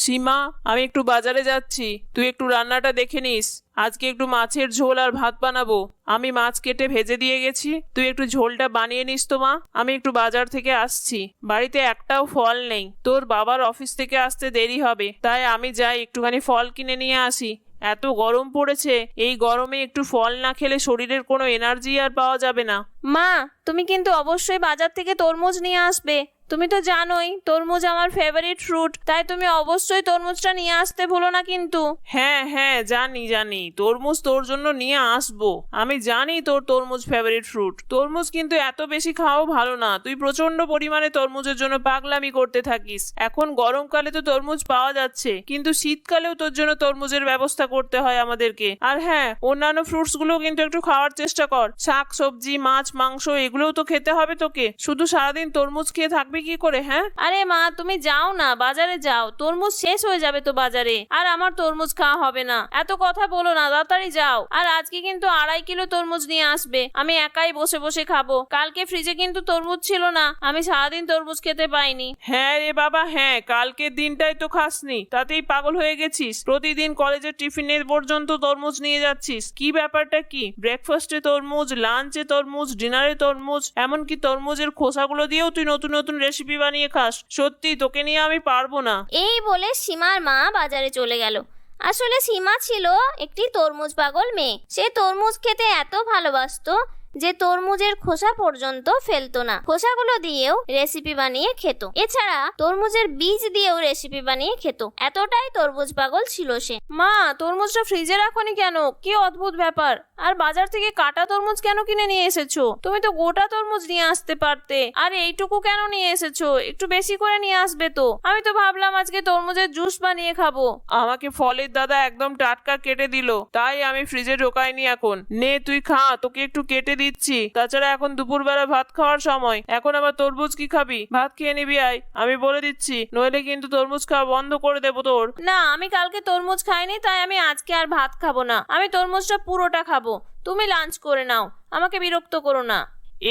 সীমা, আমি একটু বাজারে যাচ্ছি, তুই একটু রান্নাটা দেখে নিস। আজকে একটু মাছের ঝোল আর ভাত বানাবো। আমি মাছ কেটে ভেজে দিয়ে গেছি, তুই একটু ঝোলটা বানিয়ে নিস তো মা। আমি একটু বাজার থেকে আসছি, বাড়িতে একটাও ফল নেই। তোর বাবার অফিস থেকে আসতে দেরি হবে, তাই আমি যাই একটুখানি ফল কিনে নিয়ে আসি। এত গরম পড়েছে, এই গরমে একটু ফল না খেলে শরীরের কোনো এনার্জি আর পাওয়া যাবে না। মা, তুমি কিন্তু অবশ্যই বাজার থেকে তরমুজ নিয়ে আসবে। তুমি তো জানোই তরমুজ আমার ফেভারিট ফ্রুট, তাই তুমি অবশ্যই তরমুজটা নিয়ে আসতে ভুলো না কিন্তু। হ্যাঁ হ্যাঁ, জানি জানি, তরমুজ তোর জন্য নিয়ে আসবো। আমি জানি তোর তরমুজ ফেভারিট ফ্রুট। তরমুজ কিন্তু এত বেশি খাওয়াও ভালো না, তুই প্রচন্ড পরিমাণে তরমুজের জন্য পাগলামি করতে থাকিস। এখন গরমকালে তো তরমুজ পাওয়া যাচ্ছে, কিন্তু শীতকালেও তোর জন্য তরমুজের ব্যবস্থা করতে হয় আমাদেরকে। আর হ্যাঁ, অন্যান্য ফ্রুটস গুলো কিন্তু একটু খাওয়ার চেষ্টা কর। শাক সবজি, মাছ মাংস এগুলোও তো খেতে হবে তোকে। শুধু সারাদিন তরমুজ খেয়ে থাকবি কি করে? হ্যাঁ আরে মা, তুমি যাও না, বাজারে যাও, তরমুজ শেষ হয়ে যাবে তো বাজারে, আর আমার তরমুজ খাওয়া হবে না। এত কথা বলো না, তাড়াতাড়ি যাও। আর আজকে কিন্তু 2.5 কিলো তরমুজ নিয়ে আসবে, আমি একাই বসে বসে খাবো। কালকে ফ্রিজে কিন্তু তরমুজ ছিল না, আমি সারাদিন তরমুজ খেতে পাইনি। হ্যাঁ রে বাবা, হ্যাঁ, কালকের দিনটাই তো খাসনি, তাতেই পাগল হয়ে গেছিস। প্রতিদিন কলেজের টিফিনের পর্যন্ত তরমুজ নিয়ে যাচ্ছিস। কি ব্যাপারটা কি? ব্রেকফাস্টে তরমুজ, লাঞ্চে তরমুজ, ডিনারে তরমুজ, এমনকি তরমুজের খোসাগুলো দিয়েও তুই নতুন নতুন রেসিপি বানিয়ে খাস। সত্যি তোকে নিয়ে আমি পারবো না। এই বলে সীমার মা বাজারে চলে গেল। আসলে সীমা ছিল একটি তরমুজ পাগল মেয়ে। সে তরমুজ খেতে এত ভালোবাসতো যে তরমুজের খোসা পর্যন্ত ফেলতো না। খোসাগুলো দিয়েও রেসিপি বানিয়ে খেত, এছাড়া তরমুজের বীজ দিয়েও রেসিপি বানিয়ে খেত। এতটাই তরমুজ পাগল ছিল সে। মা, তরমুজটা ফ্রিজে রাখোনি কেন? কি অদ্ভুত ব্যাপার! আর বাজার থেকে কাটা তরমুজ কেন কিনে নিয়ে এসেছো? তুমি তো গোটা তরমুজ নিয়ে আসতে পারতে। আর এইটুকু কেন নিয়ে এসেছো? একটু বেশি করে নিয়ে আসবে তো। আমি তো ভাবলাম আজকে তরমুজের জুস বানিয়ে খাবো। আমাকে ফলের দাদা একদম টাটকা কেটে দিল, তাই আমি ফ্রিজে ঢোকাইনি। এখন নে তুই খা, তোকে একটু কেটে দিচ্ছি। তাছাড়া এখন দুপুরবেলা ভাত খাওয়ার সময়, এখন আবার তরমুজ কি খাবি? ভাত খেয়ে নিবি আয়, আমি বলে দিচ্ছি, নইলে কিন্তু তরমুজ খাওয়া বন্ধ করে দেবো তোর। না, আমি কালকে তরমুজ খাইনি, তাই আমি আজকে আর ভাত খাবো না। আমি তরমুজটা পুরোটা খাবো। তুমি লাঞ্চ করে নাও, আমাকে বিরক্ত করো না।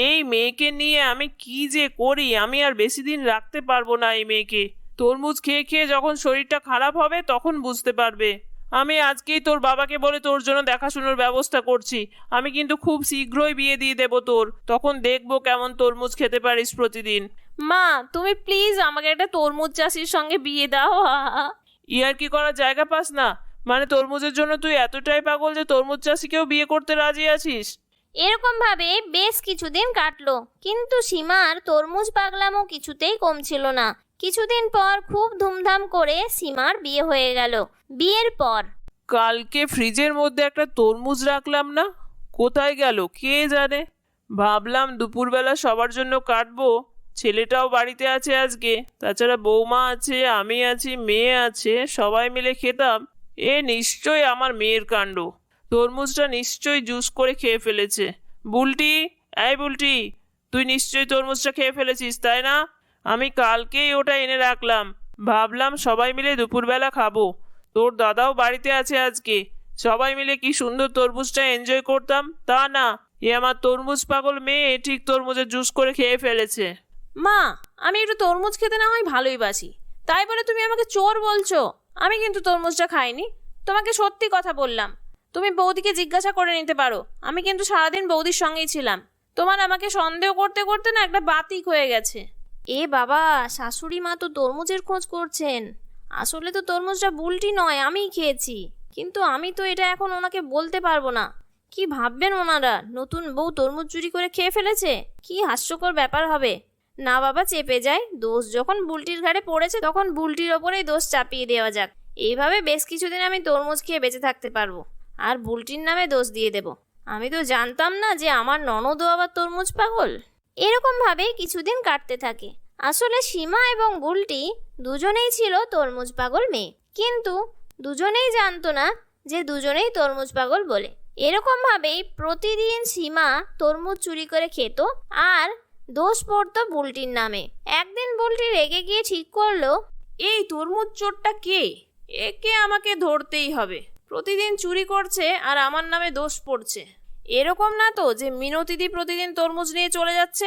এই মেয়েকে নিয়ে আমি কি যে করি, আমি আর বেশি দিন রাখতে পারবো না এই মেয়েকে। তরমুজ খেয়ে খেয়ে যখন শরীরটা খারাপ হবে তখন বুঝতে পারবে। আমি আজকেই তোর বাবাকে বলে তোর জন্য দেখাশোনার ব্যবস্থা করছি। আমি কিন্তু খুব শীঘ্রই বিয়ে দিয়ে দেবো তোর, তখন দেখবো কেমন তরমুজ খেতে পারিস প্রতিদিন। মা, তুমি প্লিজ আমাকে একটা তরমুজ চাষির সঙ্গে বিয়ে দাও। ইয়ার কি করার জায়গা পাস না? মানে তরমুজের জন্য তুই এতটাই পাগল যে তরমুজ চাষিকেও বিয়ে করতে রাজি আছিস? এরকম ভাবে বেশ কিছুদিন কাটলো, কিন্তু সীমার তরমুজ পাগলামো কিছুতেই কমছিল না। কিছুদিন পর খুব ধুমধাম করে সীমার বিয়ে হয়ে গেল। বিয়ের পর কালকে ফ্রিজের মধ্যে একটা তরমুজ রাখলাম না, কোথায় গেল কে জানে। ভাবলাম দুপুরবেলা সবার জন্য কাটবো, ছেলেটাও বাড়িতে আছে আজকে, তাছাড়া বৌমা আছে, আমি আছি, মেয়ে আছে, সবাই মিলে খেতাম। এ নিশ্চয়ই আমার মেয়ের কাণ্ড। তরমুজটা নিশ্চয়ই জুস করে খেয়ে ফেলেছে। বুলটি, এই বুলটি, তুই নিশ্চয়ই তরমুজটা খেয়ে ফেলেছিস তাই না? আমি কালকেই ওটা এনে রাখলাম, ভাবলাম সবাই মিলে দুপুরবেলা খাবো। তোর দাদাও বাড়িতে আছে আজকে, সবাই মিলে কি সুন্দর তরমুজটা এনজয় করতাম। তা না, এ আমার তরমুজ পাগল মেয়ে ঠিক তরমুজের জুস করে খেয়ে ফেলেছে। মা, আমি একটু তরমুজ খেতে না হয় ভালোই বাসি, তাই বলে তুমি আমাকে চোর বলছো? আমি কিন্তু তরমুজটা খাইনি, তোমাকে সত্যি কথা বললাম। তুমি বৌদিকে জিজ্ঞাসা করে নিতে পারো, আমি কিন্তু সারাদিন বৌদির সঙ্গেই ছিলাম। তোমার আমাকে সন্দেহ করতে করতে না একটা বাতিক হয়ে গেছে। এ বাবা, শাশুড়ি মা তো তরমুজের খোঁজ করছেন। আসলে তো তরমুজটা বুলটি নয়, আমিই খেয়েছি। কিন্তু আমি তো এটা এখন ওনাকে বলতে পারবো না। কি ভাববেন ওনারা, নতুন বউ তরমুজ চুরি করে খেয়ে ফেলেছে? কি হাস্যকর ব্যাপার হবে। না বাবা, চেপে যায়। দোষ যখন বুলটির ঘাড়ে পড়েছে তখন বুলটির ওপরেই দোষ চাপিয়ে দেওয়া যাক। এইভাবে বেশ কিছুদিন আমি তরমুজ খেয়ে বেঁচে থাকতে পারবো, আর বুলটির নামে দোষ দিয়ে দেব। আমি তো জানতাম না যে আমার ননদও আবার তরমুজ পাগল। এরকম ভাবে কিছুদিন কাটতে থাকে। আসলে সীমা এবং বুলটি দুজনেই ছিল তরমুজ পাগল মেয়ে, কিন্তু দুজনেই জানতো না যে দুজনেই তরমুজ পাগল বলে। এরকম ভাবেই প্রতিদিন সীমা তরমুজ চুরি করে খেত, আর দোষ পড়তো বুলটির নামে। একদিন বুলটি রেগে গিয়ে ঠিক করলো, এই তরমুজ চোরটা কে? একে আমাকে ধরতেই হবে। প্রতিদিন চুরি করছে আর আমার নামে দোষ পড়ছে। এরকম না তো যে মিনতিদি প্রতিদিন তরমুজ নিয়ে চলে যাচ্ছে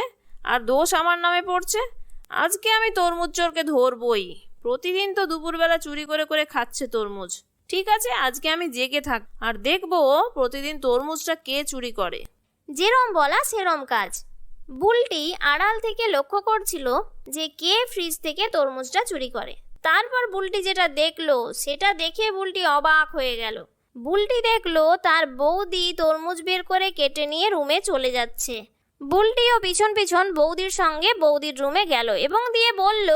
আর দোষ আমার নামে পড়ছে। আজকে আমি তরমুজ চোরকে ধরবই। প্রতিদিন তো দুপুরবেলা চুরি করে করে খাচ্ছে তরমুজ। ঠিক আছে, আজকে আমি জেগে থাক আর দেখবো প্রতিদিন তরমুজটা কে চুরি করে। যেরম বলা সেরম কাজ। বুলটি আড়াল থেকে লক্ষ্য করছিল যে কে ফ্রিজ থেকে তরমুজটা চুরি করে। তারপর বুলটি যেটা দেখলো সেটা দেখে বুলটি অবাক হয়ে গেল। বুলটি দেখলো তার বৌদি তরমুজ বের করে কেটে নিয়ে রুমে চলে যাচ্ছে। বুলটিও পিছন পিছন বৌদির সঙ্গে বৌদির রুমে গেল এবং দিয়ে বলল,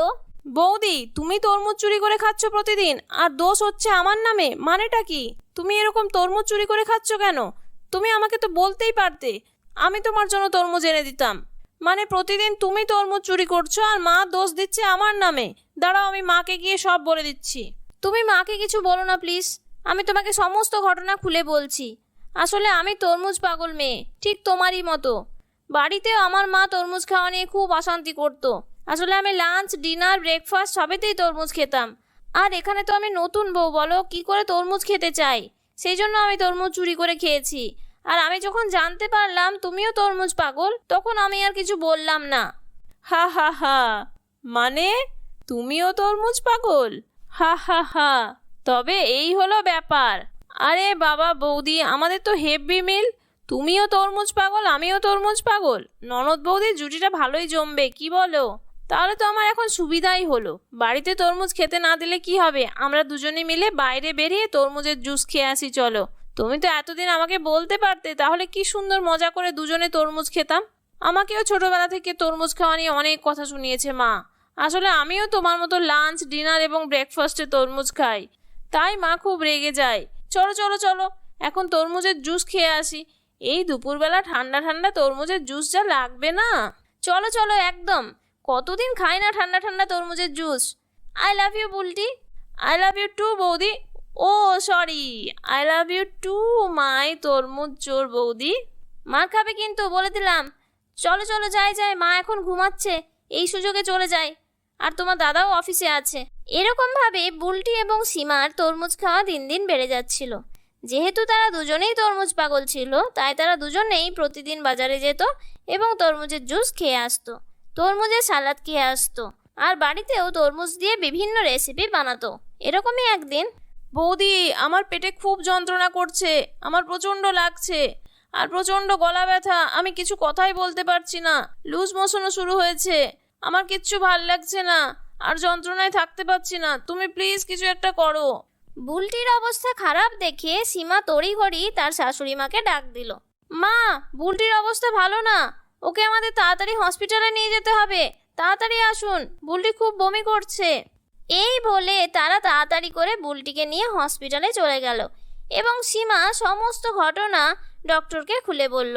বৌদি, তুমি তরমুজ চুরি করে খাচ্ছ প্রতিদিন, আর দোষ হচ্ছে আমার নামে, মানেটা কি? তুমি এরকম তরমুজ চুরি করে খাচ্ছ কেন? তুমি আমাকে তো বলতেই পারতে, আমি তোমার জন্য তরমুজ এনে দিতাম। মানে প্রতিদিন তুমি তরমুজ চুরি করছো আর মা দোষ দিচ্ছে আমার নামে। দাঁড়াও, আমি মাকে গিয়ে সব বলে দিচ্ছি। তুমি মাকে কিছু বলো না প্লিজ, আমি তোমাকে সমস্ত ঘটনা খুলে বলছি। আসলে আমি তরমুজ পাগল মেয়ে, ঠিক তোমারই মতো। বাড়িতেও আমার মা তরমুজ খাওয়া নিয়ে খুব অশান্তি করতো। আসলে আমি লাঞ্চ, ডিনার, ব্রেকফাস্ট সবেতেই তরমুজ খেতাম। আর এখানে তো আমি নতুন বউ, বলো কি করে তরমুজ খেতে চাই, সেই জন্য আমি তরমুজ চুরি করে খেয়েছি। আর আমি যখন জানতে পারলাম তুমিও তরমুজ পাগল, তখন আমি আর কিছু বললাম না। হা হা হা, মানে তুমিও তরমুজ পাগল? হা হা হা, তবে এই হলো ব্যাপার। আরে বাবা বৌদি, আমাদের তো হেভি মিল। তুমিও তরমুজ পাগল, আমিও তরমুজ পাগল। ননদ বৌদির জুটিটা ভালোই জমবে, কি বলো? তাহলে তো আমার এখন সুবিধাই হলো। বাড়িতে তরমুজ খেতে না দিলে কি হবে, আমরা দুজনে মিলে বাইরে বেরিয়ে তরমুজের জুস খেয়ে আসি চলো। তুমি তো এতদিন আমাকে বলতে পারতে, তাহলে কি সুন্দর মজা করে দুজনে তরমুজ খেতাম। আমাকেও ছোটবেলা থেকে তরমুজ খাওয়া নিয়ে অনেক কথা শুনিয়েছে মা। আসলে আমিও তোমার মতো লাঞ্চ, ডিনার এবং ব্রেকফাস্টে তরমুজ খাই, তাই মা খুব রেগে যায়। চলো চলো চলো, এখন তরমুজের জুস খেয়ে আসি। এই দুপুরবেলা ঠান্ডা ঠান্ডা তরমুজের জুস যা লাগবে না। চলো চলো, একদম। কতদিন খাই না ঠান্ডা ঠান্ডা তরমুজের juice. I love you Bulti. I love you too বৌদি। ও sorry, I love you too my তরমুজ চোর বৌদি। মার খাবে কিন্তু, বলে দিলাম। চলো চলো, যাই যাই, মা এখন ঘুমাচ্ছে, এই সুযোগে চলে যাই। আর তোমার দাদাও অফিসে আছে। এরকম ভাবে বুলটি এবং সীমার তরমুজ খাওয়া দিন দিন বেড়ে যাচ্ছিল। যেহেতু তারা দুজনেই তরমুজ পাগল ছিল, তাই তারা দুজনেই প্রতিদিন বাজারে যেত এবং তরমুজের জুস খেয়ে আসতো, তরমুজের সালাদ খেয়ে আসতো, আর বাড়িতেও তরমুজ দিয়ে বিভিন্ন রেসিপি বানাতো। এরকমই একদিন, বৌদি, আমার পেটে খুব যন্ত্রণা করছে, আমার প্রচণ্ড লাগছে, আর প্রচণ্ড গলা ব্যথা, আমি কিছু কথাই বলতে পারছি না। লুজ মোশনও শুরু হয়েছে, আমার কিচ্ছু ভাল লাগছে না, আর যন্ত্রণায় থাকতে পারছি না। তুমি প্লিজ কিছু একটা করো। বুলটির অবস্থা খারাপ দেখে সীমা তড়িঘড়ি তার শাশুড়ি মাকে ডাক দিল। মা, বুলটির অবস্থা ভালো না, ওকে আমাদের তাড়াতাড়ি হসপিটালে নিয়ে যেতে হবে। তাড়াতাড়ি আসুন, বুলটি খুব বমি করছে। এই বলে তারা তাড়াতাড়ি করে বুলটিকে নিয়ে হসপিটালে চলে গেল এবং সীমা সমস্ত ঘটনা ডক্টরকে খুলে বলল।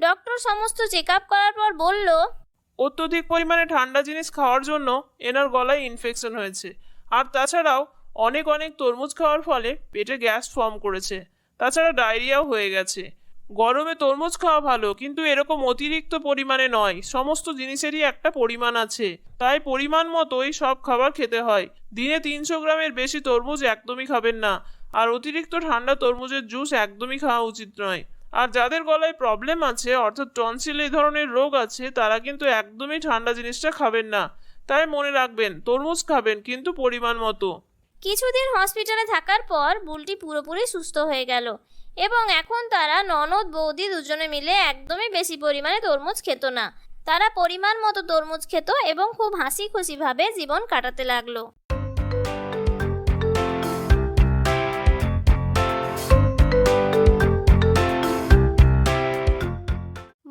ডক্টর সমস্ত চেক আপ করার পর বলল, অত্যধিক পরিমাণে ঠান্ডা জিনিস খাওয়ার জন্য এনার গলায় ইনফেকশন হয়েছে, আর তাছাড়াও অনেক অনেক তরমুজ খাওয়ার ফলে পেটে গ্যাস ফর্ম করেছে, তাছাড়া ডায়রিয়াও হয়ে গেছে। গরমে তরমুজ খাওয়া ভালো, কিন্তু এরকম অতিরিক্ত পরিমাণে নয়। সমস্ত জিনিসেরই একটা পরিমাণ আছে, তাই পরিমাণ মতোই সব খাবার খেতে হয়। দিনে 300 গ্রামের বেশি তরমুজ একদমই খাবেন না, আর অতিরিক্ত ঠান্ডা তরমুজের জুস একদমই খাওয়া উচিত নয়। আর যাদের গলায় প্রবলেম আছে, অর্থাৎ টনসিল এই ধরনের রোগ আছে, তারা কিন্তু একদমই ঠান্ডা জিনিসটা খাবেন না। তাই মনে রাখবেন, তরমুজ খাবেন কিন্তু পরিমাণ মতো। কিছুদিন হসপিটালে থাকার পর বুলটি পুরোপুরি সুস্থ হয়ে গেল এবং এখন তারা ননদ বৌদি দুজনে মিলে একদমই বেশি পরিমাণে তরমুজ খেত না। তারা পরিমাণ মতো তরমুজ খেত এবং খুব হাসি খুশিভাবে জীবন কাটাতে লাগলো।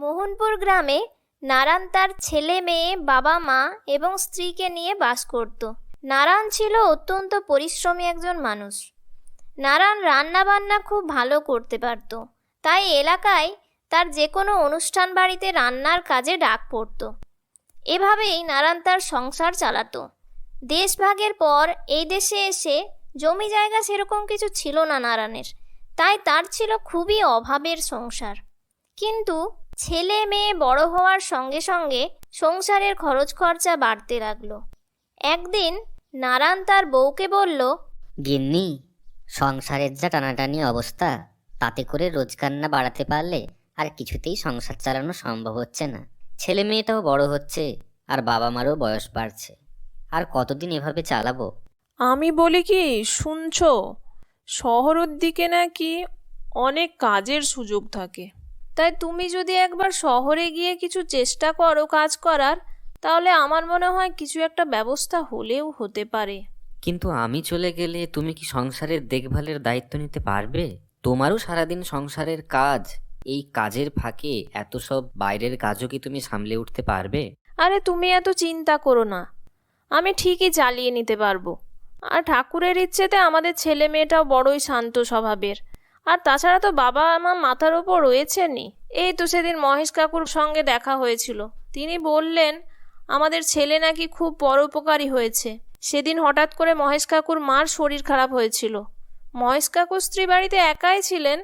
মোহনপুর গ্রামে নারায়ণ তার ছেলে মেয়ে, বাবা মা এবং স্ত্রীকে নিয়ে বাস করত। নারায়ণ ছিল অত্যন্ত পরিশ্রমী একজন মানুষ। নারায়ণ রান্না বান্না খুব ভালো করতে পারত, তাই এলাকায় তার যে কোনো অনুষ্ঠান বাড়িতে রান্নার কাজে ডাক পড়ত। এভাবেই নারায়ণ তার সংসার চালাতো। দেশভাগের পর এই দেশে এসে জমি জায়গা সেরকম কিছু ছিল না নারায়ণের, তাই তার ছিল খুবই অভাবের সংসার। কিন্তু ছেলে মেয়ে বড় হওয়ার সঙ্গে সঙ্গে সংসারের খরচ খরচা বাড়তে লাগলো। একদিন নারায়ণ তার বউকে বলল, গিন্নি, সংসারের যা টানাটানি অবস্থা, তাতে করে রোজগার না বাড়াতে পারলে আর কিছুতেই সংসার চালানো সম্ভব হচ্ছে না। ছেলে মেয়েটাও বড় হচ্ছে আর বাবা মারও বয়স বাড়ছে। আর কতদিন এভাবে চালাবো? আমি বলি কি, শুনছো, শহরের দিকে নাকি অনেক কাজের সুযোগ থাকে। তাই তুমি যদি একবার শহরে গিয়ে কিছু চেষ্টা করো কাজ করার, তাহলে আমার মনে হয় কিছু একটা ব্যবস্থা হলেও হতে পারে। কিন্তু আমি চলে গেলে তুমি কি সংসারের দেখভালের দায়িত্ব নিতে পারবে? তোমারও সারাদিন সংসারের কাজ, এই কাজের ফাঁকে এত সব বাইরের কাজও কি তুমি সামলে উঠতে পারবে? আরে তুমি এত চিন্তা করো না, আমি ঠিকই চালিয়ে নিতে পারবো। আর ঠাকুরের ইচ্ছেতে আমাদের ছেলে মেয়েটাও বড়ই শান্ত স্বভাবের। আর তাছাড়া তো বাবা আমার মাথার ওপর রয়েছেনই। এই তো সেদিন মহেশ কাকুর সঙ্গে দেখা হয়েছিল, তিনি বললেন আমাদের ছেলে নাকি খুব পরোপকারী হয়েছে। সেদিন হঠাৎ করে মহেশ কাকুর মার শরীর খারাপ হয়েছিল। মহেশ কাকুর স্ত্রী বাড়িতে একাই ছিলেন,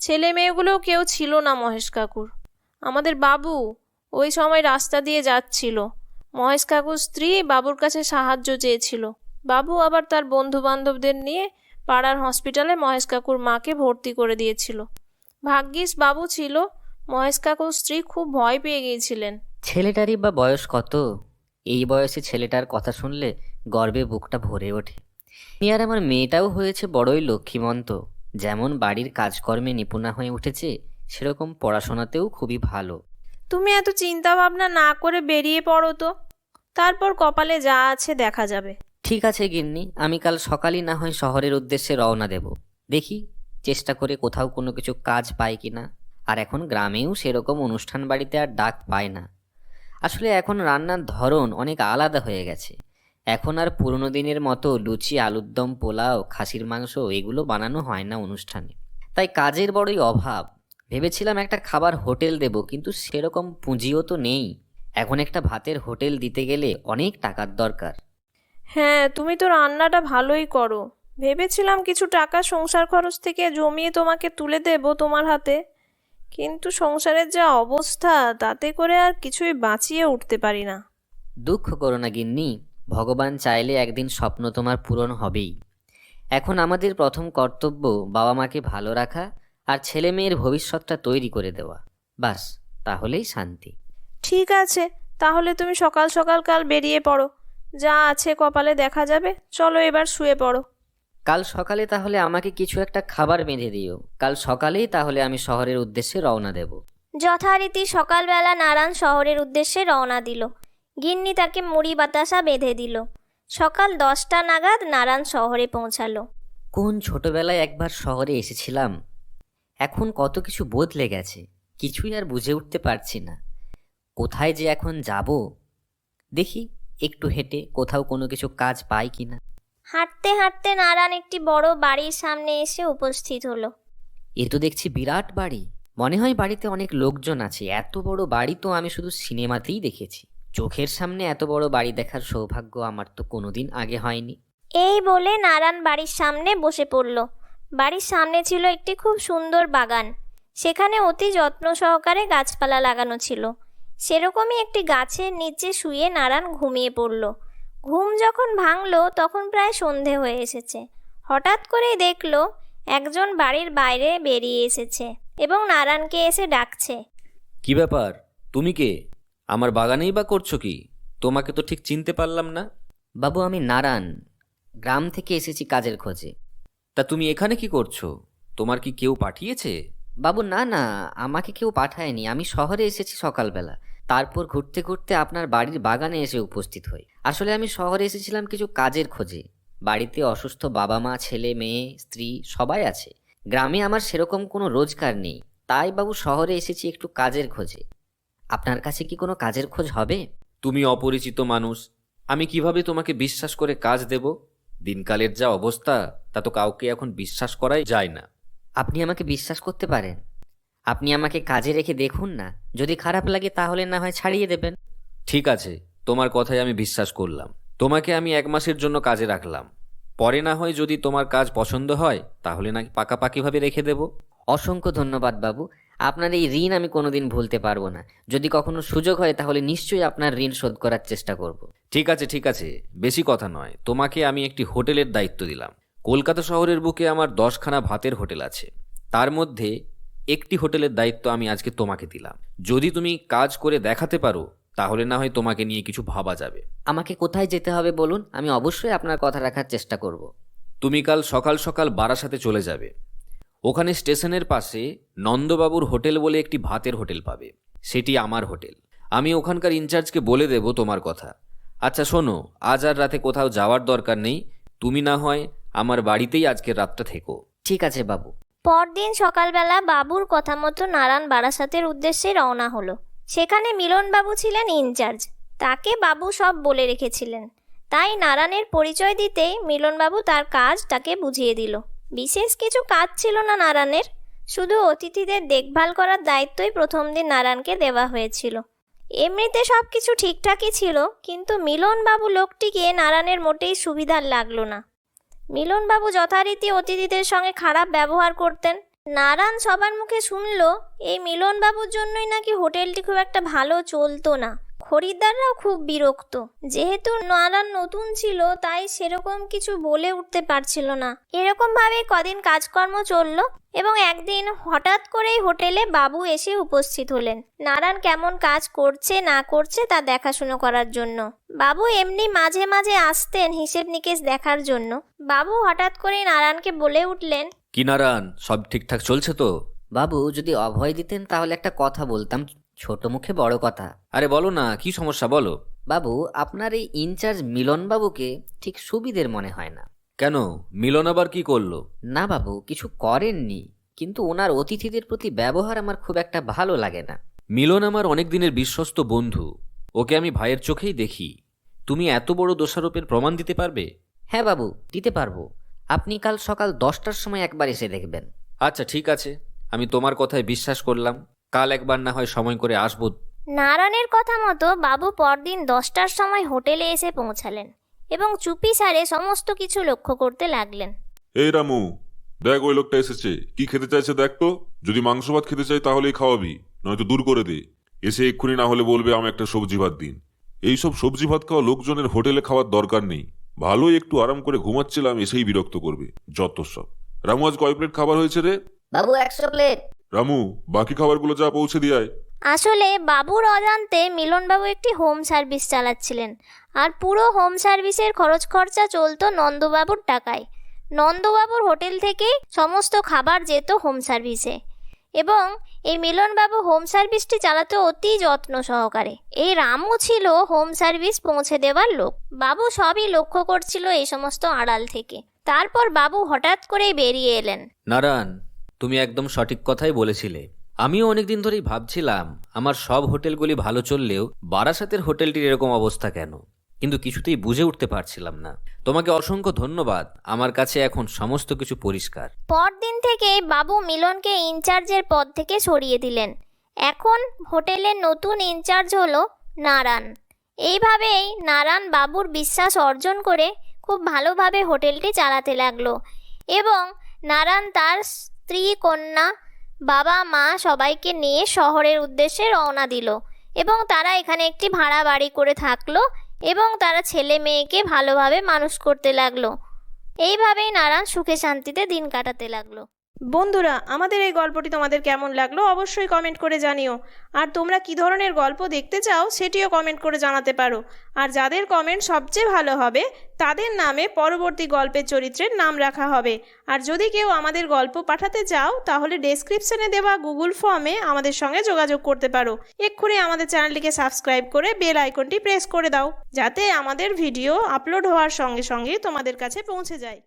ছেলে মেয়েগুলোও কেউ ছিল না মহেশ কাকুর। আমাদের বাবু ওই সময় রাস্তা দিয়ে যাচ্ছিল, মহেশ কাকুর স্ত্রী বাবুর কাছে সাহায্য চেয়েছিল। বাবু আবার তার বন্ধু বান্ধবদের নিয়ে পাড়ার হসপিটালে মহেশ কাকুর মাকে ভর্তি করে দিয়েছিল। ভাগ্যিস বাবু ছিল, মহেশ কাকুর স্ত্রী খুব ভয় পেয়ে গিয়েছিলেন। ছেলেটারই বা বয়স কত? এই বয়সে ছেলেটার কথা শুনলে গর্বে বুকটা ভরে ওঠে। আর আমার মেয়েটাও হয়েছে বড়ই লক্ষ্মীমন্ত। যেমন বাড়ির কাজকর্মে নিপুণা হয়ে উঠেছে, সেরকম পড়াশোনাতেও খুবই ভালো। তুমি এত চিন্তা ভাবনা না করে বেরিয়ে পড়ো তো, তারপর কপালে যা আছে দেখা যাবে। ঠিক আছে গিন্নি, আমি কাল সকালই না হয় শহরের উদ্দেশ্যে রওনা দেব। দেখি চেষ্টা করে কোথাও কোনো কিছু কাজ পাই কিনা। আর এখন গ্রামেও সেরকম অনুষ্ঠান বাড়িতে আর ডাক পায় না। আসলে এখন রান্নার ধরন অনেক আলাদা হয়ে গেছে। এখন আর পুরনো দিনের মতো লুচি, আলুর দম, পোলাও, খাসির মাংস এগুলো বানানো হয় না অনুষ্ঠানে। তাই কাজের বড়ই অভাব। ভেবেছিলাম একটা খাবার হোটেল দেব, কিন্তু সেরকম পুঁজিও তো নেই। এখন একটা ভাতের হোটেল দিতে গেলে অনেক টাকার দরকার। হ্যাঁ, তুমি তো রান্নাটা ভালোই করো। ভেবেছিলাম কিছু টাকা সংসার খরচ থেকে জমিয়ে তোমাকে তুলে দেব তোমার হাতে, কিন্তু সংসারের যা অবস্থা তাতে করে আর কিছুই বাঁচিয়ে উঠতে পারি না। দুঃখ করো না গিন্নি, ভগবান চাইলে একদিন স্বপ্ন তোমার পূরণ হবেই। এখন আমাদের প্রথম কর্তব্য বাবা মাকে ভালো রাখা আর ছেলে মেয়ের ভবিষ্যৎটা তৈরি করে দেওয়া। বাস, তাহলেই শান্তি। ঠিক আছে, তাহলে তুমি সকাল সকাল কাল বেরিয়ে পড়ো, যা আছে কপালে দেখা যাবে। চলো এবার শুয়ে পড়ো। কাল সকালে তাহলে আমাকে কিছু একটা খাবার বেঁধে দিও। কাল সকালেই তাহলে আমি শহরের উদ্দেশ্যে রওনা দেব। যথারীতি সকালবেলা নারায়ণ শহরের উদ্দেশ্যে রওনা দিল। গিন্নি তাকে মুড়ি বাতাসা বেঁধে দিল। সকাল 10টা নাগাদ নারায়ণ শহরে পৌঁছালো। কোন ছোটবেলায় একবার শহরে এসেছিলাম, এখন কত কিছু বদলে গেছে, কিছুই আর বুঝে উঠতে পারছি না। কোথায় যে এখন যাব, দেখি একটু হেঁটে কোথাও কোনো কিছু কাজ পাই কিনা। হাঁটতে হাঁটতে নারায়ণ একটি বড় বাড়ির সামনে এসে উপস্থিত হলো। এ তো দেখছি বিরাট বাড়ি। মনে হয় বাড়িতে অনেক লোকজন আছে। এত বড় বাড়ি তো আমি শুধু সিনেমাতেই দেখেছি। চোখের সামনে এত বড় বাড়ি দেখার সৌভাগ্য আমার তো কোনোদিন আগে হয়নি। এই বলে নারায়ণ বাড়ির সামনে বসে পড়ল। বাড়ির সামনে ছিল একটি খুব সুন্দর বাগান। সেখানে অতি যত্ন সহকারে গাছপালা লাগানো ছিল। সেরকমই একটি গাছের নিচে শুয়ে নারায়ণ ঘুমিয়ে পড়ল। ঘুম যখন ভাঙল তখন প্রায় সন্ধে হয়ে এসেছে। হঠাৎ করেই দেখল একজন বাড়ির বাইরে বেরিয়ে এসেছে এবং নারায়ণকে এসে ডাকছে। কি ব্যাপার, তুমি কে? আমার বাগানেই বা করছো কি? তোমাকে তো ঠিক চিনতে পারলাম না। বাবু, আমি নারায়ণ, গ্রাম থেকে এসেছি কাজের খোঁজে। তা তুমি এখানে কি করছো? তোমার কি কেউ পাঠিয়েছে? বাবু, না না, আমাকে কেউ পাঠায়নি। আমি শহরে এসেছি সকালবেলা, তারপর ঘুরতে ঘুরতে আপনার বাড়ির বাগানে এসে উপস্থিত হই। আসলে আমি শহরে এসেছিলাম কিছু কাজের খোঁজে। বাড়িতে অসুস্থ বাবা মা, ছেলে মেয়ে, স্ত্রী সবাই আছে। গ্রামে আমার সেরকম কোনো রোজগার নেই, তাই বাবু শহরে এসেছি একটু কাজের খোঁজে। আপনার কাছে কি কোনো কাজের খোঁজ হবে? তুমি অপরিচিত মানুষ, আমি কিভাবে তোমাকে বিশ্বাস করে কাজ দেব? দিনকালের যা অবস্থা, তা তো কাউকে এখন বিশ্বাস করাই যায় না। আপনি আমাকে বিশ্বাস করতে পারেন? আপনি আমাকে কাজে রেখে দেখুন না, যদি খারাপ লাগে তাহলে না হয় ছাড়িয়ে দেবেন। ঠিক আছে, তোমার কথায় আমি বিশ্বাস করলাম। তোমাকে আমি 1 মাসের জন্য কাজে রাখলাম। পরে না হয় যদি তোমার কাজ পছন্দ হয় তাহলে নাকি পাকাপাকিভাবে রেখে দেব। অসংখ্য ধন্যবাদ বাবু, আপনার এই ঋণ আমি কোনোদিন ভুলতে পারবো না। যদি কখনো সুযোগ হয় তাহলে নিশ্চয়ই আপনার ঋণ শোধ করার চেষ্টা করব। ঠিক আছে ঠিক আছে, বেশি কথা নয়। তোমাকে আমি একটি হোটেলের দায়িত্ব দিলাম। কলকাতা শহরের বুকে আমার 10খানা ভাতের হোটেল আছে, তার মধ্যে একটি হোটেলের দায়িত্ব আমি আজকে তোমাকে দিলাম। যদি তুমি কাজ করে দেখাতে পারো তাহলে না হয় তোমাকে নিয়ে কিছু ভাবা যাবে। আমাকে কোথায় যেতে হবে বলুন, আমি অবশ্যই আপনার কথা রাখার চেষ্টা করব। তুমি কাল সকাল সকাল বারাসাতে চলে যাবে। ওখানে স্টেশনের পাশে নন্দবাবুর হোটেল বলে একটি ভাতের হোটেল পাবে, সেটি আমার হোটেল। আমি ওখানকার ইনচার্জকে বলে দেব তোমার কথা। আচ্ছা শোনো, আজ আর রাতে কোথাও যাওয়ার দরকার নেই, তুমি না হয় আমার বাড়িতেই আজকের রাতটা থেকো। ঠিক আছে বাবু। পরদিন সকালবেলা বাবুর কথা মতো নারায়ণ বারাসাতের উদ্দেশ্যে রওনা হলো। সেখানে মিলনবাবু ছিলেন ইনচার্জ, তাকে বাবু সব বলে রেখেছিলেন। তাই নারায়ণের পরিচয় দিতেই মিলনবাবু তার কাজ তাকে বুঝিয়ে দিল। বিশেষ কিছু কাজ ছিল না নারায়ণের, শুধু অতিথিদের দেখভাল করার দায়িত্বই প্রথম দিন নারায়ণকে দেওয়া হয়েছিল। এমনিতে সব কিছু ঠিকঠাকই ছিল, কিন্তু মিলনবাবু লোকটিকে নারায়ণের মোটেই সুবিধার লাগলো না। মিলনবাবু যথারীতি অতিথিদের সঙ্গে খারাপ ব্যবহার করতেন। নারায়ণ সবার মুখে শুনল এই মিলনবাবুর জন্যই নাকি হোটেলটি খুব একটা ভালো চলতো না। খরিদ্দাররাও খুব বিরক্ত। যেহেতু নারায়ণ নতুন ছিল তাই সেরকম কিছু বলে উঠতে পারছিল না। এরকমভাবে কদিন কাজকর্ম চলল এবং একদিন হঠাৎ করেই হোটেলে বাবু এসে উপস্থিত হলেন নারায়ণ কেমন কাজ করছে না করছে তা দেখাশুনো করার জন্য। বাবু এমনি মাঝে মাঝে আসতেন হিসেব নিকেশ দেখার জন্য। বাবু হঠাৎ করেই নারায়ণকে বলে উঠলেন, কি নারায়ণ, সব ঠিকঠাক চলছে তো? বাবু যদি অভয় দিতেন তাহলে একটা কথা বলতাম, ছোট মুখে বড় কথা। আরে বলো না, কি সমস্যা বলো। বাবু, আপনার এই ইনচার্জ মিলনবাবুকে ঠিক সুবিধের মনে হয় না। কেন, মিলন আবার কি করলো? না বাবু, কিছু করেননি, কিন্তু ওনার অতিথিদের প্রতি ব্যবহার আমার খুব একটা ভালো লাগে না। মিলন আমার অনেক দিনের বিশ্বস্ত বন্ধু, ওকে আমি ভাইয়ের চোখেই দেখি। তুমি এত বড় দোষারোপের প্রমাণ দিতে পারবে? হ্যাঁ বাবু, দিতে পারবো। আপনি কাল সকাল 10টার সময় একবার এসে দেখবেন। আচ্ছা ঠিক আছে, আমি তোমার কথায় বিশ্বাস করলাম। কাল একবার না হয় সময় করে আসবো। নারায়ণের কথা মতো বাবু পরদিন 10টার সময় হোটেলে এসে পৌঁছালেন এবং চুপিসারে সমস্ত কিছু লক্ষ্য করতে লাগলেন। এই রামু, দেখ ওই লোকটা এসেছে, কি খেতে চাইছে দেখ তো। যদি মাংস ভাত খেতে চাই তাহলেই খাওয়াবি, নয়তো দূর করে দে। এসে এক্ষুনি না হলে বলবে আমি একটা সবজি ভাত দিন। এইসব সবজি ভাত খাওয়া লোকজনের হোটেলে খাওয়ার দরকার নেই। ভালোই একটু আরাম করে ঘুমাচ্ছিলাম, এসেই বিরক্ত করবে যত সব। রামু, আজ কয় প্লেট খাবার হয়েছে রে? বাবু 100 প্লেট। রামু, বাকি খাবারগুলো যা পৌঁছে দিয়ে আয়। আসলে বাবুর অজান্তে মিলনবাবু একটি হোম সার্ভিস চালাচ্ছিলেন, আর পুরো হোম সার্ভিসের খরচ খরচা চলতো নন্দবাবুর টাকায়। নন্দবাবুর হোটেল থেকে সমস্ত খাবার যেত হোম সার্ভিসে এবং এই মিলনবাবু হোম সার্ভিসটি চালাতো অতি যত্ন সহকারে। এই রামু ছিল হোম সার্ভিস পৌঁছে দেওয়ার লোক। বাবু সবই লক্ষ্য করছিল এই সমস্ত আড়াল থেকে। তারপর বাবু হঠাৎ করেই বেরিয়ে এলেন। নারায়ণ, তুমি একদম সঠিক কথাই বলেছিলে। আমিও অনেকদিন ধরেই ভাবছিলাম আমার সব হোটেলগুলি ভালো চললেও বারাসাতের হোটেলটির এরকম অবস্থা কেন, কিন্তু কিছুতেই বুঝে উঠতে পারছিলাম না। তোমাকে অসংখ্য ধন্যবাদ, আমার কাছে এখন সমস্ত কিছু পরিষ্কার। পরদিন থেকে বাবু মিলনকে ইনচার্জের পদ থেকে সরিয়ে দিলেন। এখন হোটেলের নতুন ইনচার্জ হলো নারায়ণ। এইভাবেই নারায়ণ বাবুর বিশ্বাস অর্জন করে খুব ভালোভাবে হোটেলটি চালাতে লাগলো এবং নারায়ণ তার স্ত্রী, কন্যা, বাবা, মা সবাইকে নিয়ে শহরের উদ্দেশ্যে রওনা দিল এবং তারা এখানে একটি ভাড়া বাড়ি করে থাকলো এবং তারা ছেলে মেয়েকে ভালোভাবে মানুষ করতে লাগলো। এইভাবেই নারায়ণ সুখে শান্তিতে দিন কাটাতে লাগলো। বন্ধুরা, আমাদের এই গল্পটি তোমাদের কেমন লাগলো অবশ্যই কমেন্ট করে জানিও। আর তোমরা কি ধরনের গল্প দেখতে চাও সেটিও কমেন্ট করে জানাতে পারো। আর যাদের কমেন্ট সবচেয়ে ভালো হবে তাদের নামে পরবর্তী গল্পের চরিত্রের নাম রাখা হবে। আর যদি কেউ আমাদের গল্প পাঠাতে চাও তাহলে ডেসক্রিপশনে দেওয়া গুগল ফর্মে আমাদের সঙ্গে যোগাযোগ করতে পারো। এক্ষুনি আমাদের চ্যানেলটিকে সাবস্ক্রাইব করে বেল আইকনটি প্রেস করে দাও, যাতে আমাদের ভিডিও আপলোড হওয়ার সঙ্গে সঙ্গে তোমাদের কাছে পৌঁছে যায়।